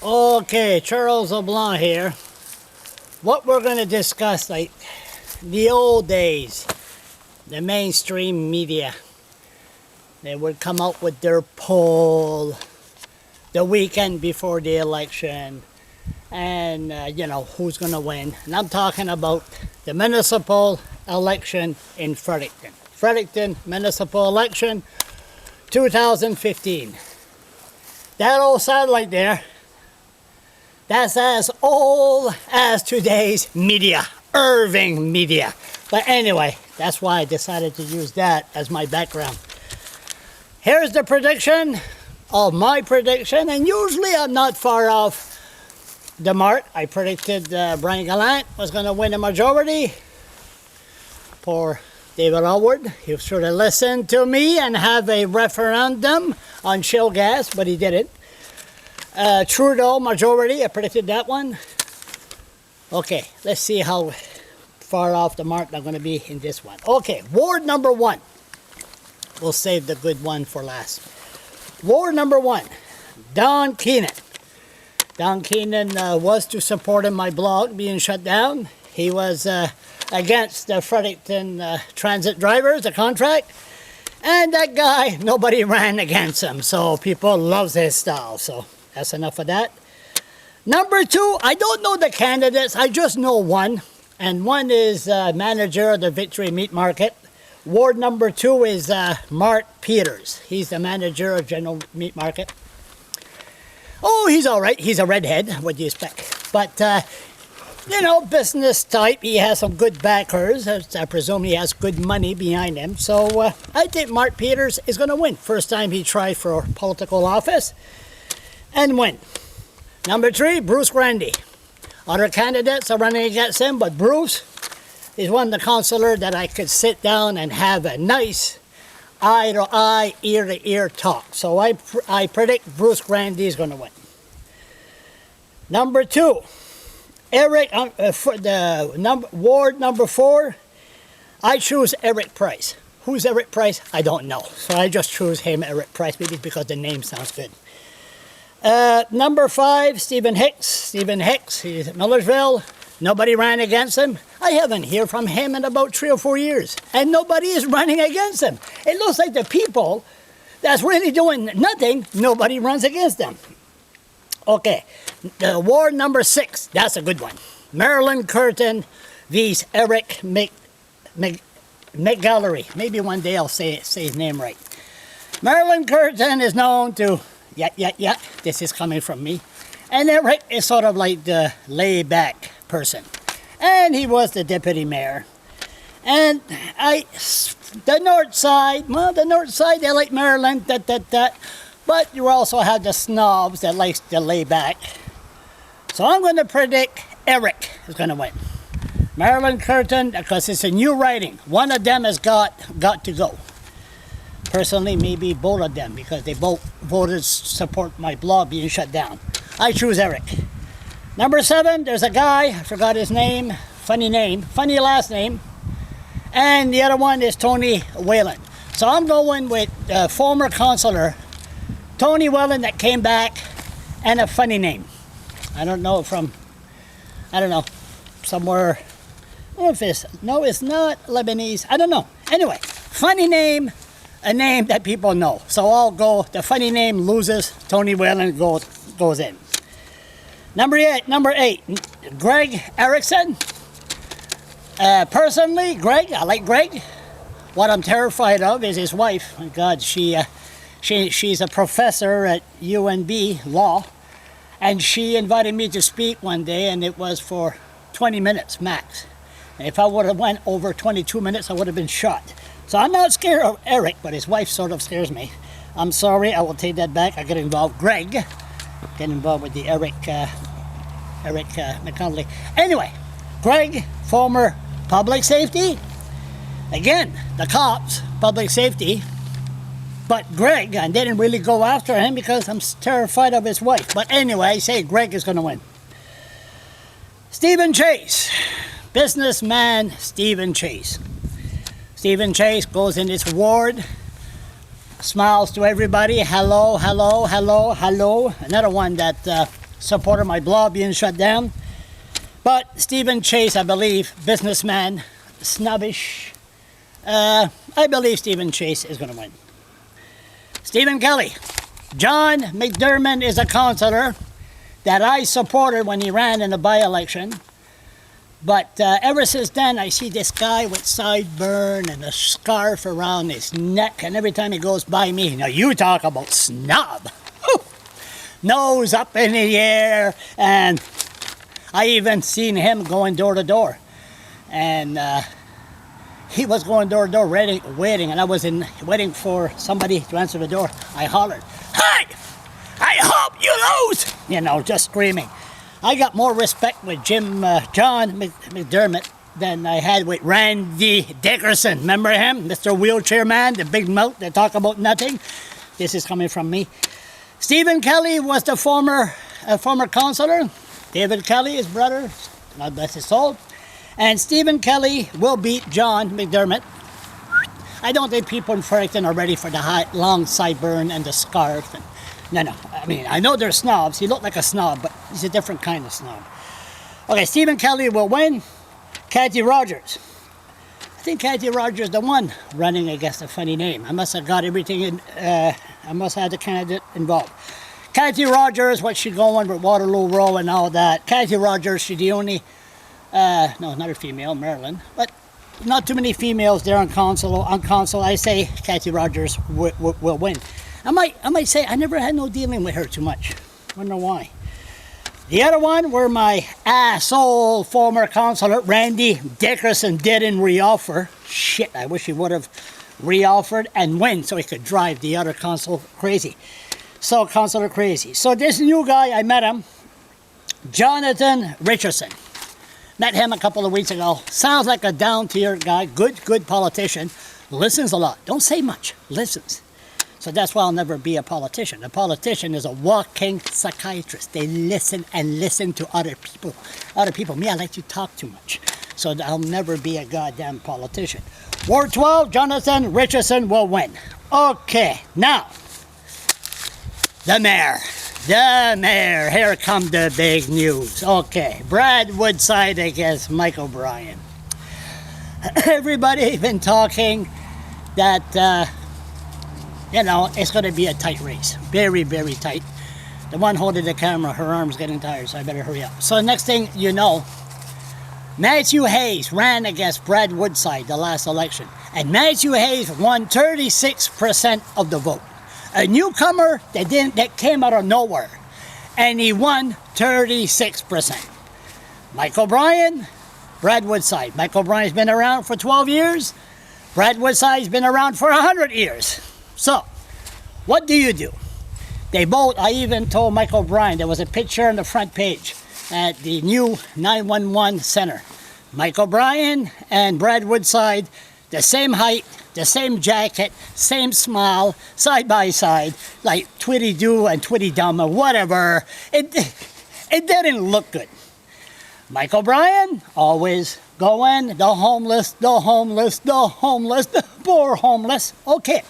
Okay, Charles LeBlanc here. What we're going to discuss, like the old days, the mainstream media, they would come out with their poll the weekend before the election, and who's going to win. And I'm talking about the municipal election in Fredericton. Fredericton municipal election 2015. That old satellite there, that's as old as today's media, Irving media. But anyway, that's why I decided to use that as my background. Here's the prediction of my prediction, and usually I'm not far off the mark. I predicted Brian Gallant was going to win a majority. Poor David Alward, he should have listened to me and have a referendum on shale gas, but he didn't. Trudeau majority, I predicted that one. Okay, let's see how far off the mark I'm going to be in this one. Okay, Ward number 1. We'll save the good one for last. Ward number 1, Don Keenan. Don Keenan was to support in my blog being shut down. He was against the Fredericton transit drivers, the contract. And that guy, nobody ran against him. So people loves his style. So that's enough of that. Number 2, I don't know the candidates. I just know one. And one is manager of the Victory Meat Market. Ward number 2 is Mark Peters. He's the manager of General Meat Market. Oh, he's all right. He's a redhead. What do you expect? But, business type. He has some good backers. I presume he has good money behind him. So I think Mark Peters is going to win. First time he tried for political office and win. Number 3, Bruce Grandy. Other candidates are running against him, but Bruce is one of the councillors that I could sit down and have a nice eye-to-eye, ear-to-ear talk. So I predict Bruce Grandy is going to win. Number 2, Eric, Ward number 4, I choose Eric Price. Who's Eric Price? I don't know. So I just choose him, Eric Price, maybe because the name sounds good. Number 5, Stephen Hicks. Stephen Hicks, he's at Millersville. Nobody ran against him. I haven't heard from him in about 3 or 4 years. And nobody is running against him. It looks like the people that's really doing nothing, nobody runs against them. Okay, Ward number 6, that's a good one. Marilyn Curtin vs. Eric McGallery. Maybe one day I'll say his name right. Marilyn Curtin is known to, this is coming from me. And Eric is sort of like the laid-back person. And he was the deputy mayor. And the north side, they like Maryland, but you also have the snobs that likes to lay back. So I'm going to predict Eric is going to win. Marilyn Curtin, because it's a new writing. One of them has got to go. Personally, maybe both of them, because they both voted support my blog being shut down. I choose Eric. Number 7, there's a guy, I forgot his name, funny last name. And the other one is Tony Whelan. So I'm going with former councillor Tony Whelan that came back, and a funny name. I don't know, somewhere, it's not Lebanese, I don't know. Anyway, funny name, a name that people know. So I'll go, the funny name loses, Tony Whelan goes in. Number 8, Greg Erickson. Personally, I like Greg. What I'm terrified of is his wife. My God, she's a professor at UNB Law, and she invited me to speak one day, and it was for 20 minutes max. And if I would have went over 22 minutes, I would have been shot. So I'm not scared of Eric, but his wife sort of scares me. I'm sorry, I will take that back. I get involved. Greg, get involved with the Eric McConnelly. Anyway, Greg, former public safety. Again, the cops, public safety. But Greg, I didn't really go after him because I'm terrified of his wife. But anyway, I say Greg is going to win. Stephen Chase, businessman Stephen Chase. Stephen Chase goes in his ward, smiles to everybody. Hello, hello, hello, hello. Another one that supported my blog being shut down. But Stephen Chase, I believe, businessman, snobbish. I believe Stephen Chase is going to win. Stephen Kelly. John McDermott is a councillor that I supported when he ran in the by-election. But ever since then, I see this guy with sideburn and a scarf around his neck, and every time he goes by me, now you talk about snob. Whew. Nose up in the air, and I even seen him going door to door. And he was going door to door waiting, and I was waiting for somebody to answer the door. I hollered, "Hey, I hope you lose!" You know, just screaming. I got more respect with John McDermott than I had with Randy Dickerson. Remember him? Mr. Wheelchair Man, the big mouth that talk about nothing. This is coming from me. Stephen Kelly was the former councillor. David Kelly, his brother, God bless his soul. And Stephen Kelly will beat John McDermott. I don't think people in Fredericton are ready for the long sideburn and the scarf. No. I mean, I know they're snobs. He looked like a snob, but he's a different kind of snob. Okay, Stephen Kelly will win. Kathy Rogers. I think Kathy Rogers the one running against a funny name. I must have got everything in. I must have the candidate involved. Kathy Rogers, what's she going with Waterloo Row and all that? Kathy Rogers, she's the only, no, another female, Marilyn, but not too many females there on council. I say Kathy Rogers will win. I might say I never had no dealing with her too much. Wonder why. The other one were my asshole former councillor Randy Dickerson didn't reoffer. Shit, I wish he would have reoffered and win so he could drive the other council crazy. So councillor crazy. So this new guy, I met him, Jonathan Richardson. Met him a couple of weeks ago. Sounds like a down-to-earth guy, good politician. Listens a lot. Don't say much. Listens. So that's why I'll never be a politician. A politician is a walking psychiatrist. They listen and listen to other people. Me, I like to talk too much. So I'll never be a goddamn politician. Ward 12, Jonathan Richardson will win. Okay, now, the mayor. Here come the big news. Okay, Brad Woodside against Mike O'Brien. Everybody been talking that, you know, it's going to be a tight race. Very, very tight. The one holding the camera, her arm's getting tired, so I better hurry up. So next thing you know, Matthew Hayes ran against Brad Woodside the last election. And Matthew Hayes won 36% of the vote. A newcomer that came out of nowhere. And he won 36%. Mike O'Brien, Brad Woodside. Mike O'Brien's been around for 12 years. Brad Woodside's been around for 100 years. So, what do? They both, I even told Mike O'Brien, there was a picture on the front page at the new 911 center. Mike O'Brien and Brad Woodside, the same height, the same jacket, same smile, side by side, like Twitty-doo and Twitty-dum or whatever. It didn't look good. Mike O'Brien, always going, the homeless, the poor homeless. Okay.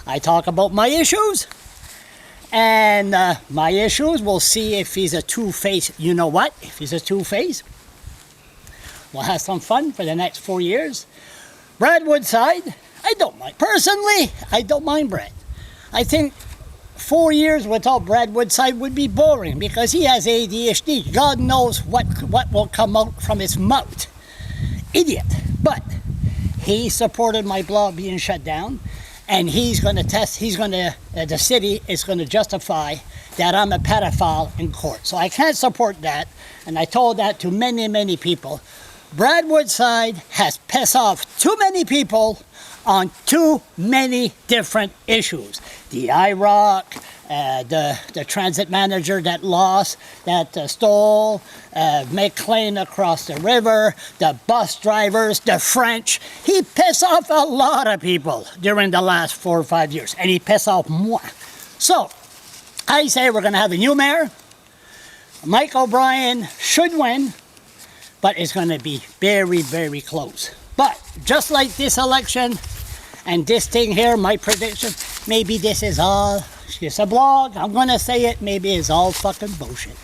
I talk about my issues, and my issues, we'll see if he's a two-faced, you know what? If he's a two-faced, we'll have some fun for the next 4 years. Brad Woodside, I don't mind. Personally, I don't mind Brad. I think 4 years without Brad Woodside would be boring because he has ADHD. God knows what will come out from his mouth. Idiot. But he supported my blog being shut down. And he's going to the city is going to justify that I'm a pedophile in court. So I can't support that. And I told that to many, many people. Brad Woodside has pissed off too many people on too many different issues. The IROC, the transit manager that lost, that stole, McLean across the river, the bus drivers, the French. He pissed off a lot of people during the last 4 or 5 years, and he pissed off more. So, I say we're going to have a new mayor. Mike O'Brien should win, but it's going to be very, very close. But just like this election and this thing here, my prediction, maybe this is all just a blog. I'm going to say it, maybe it's all fucking bullshit.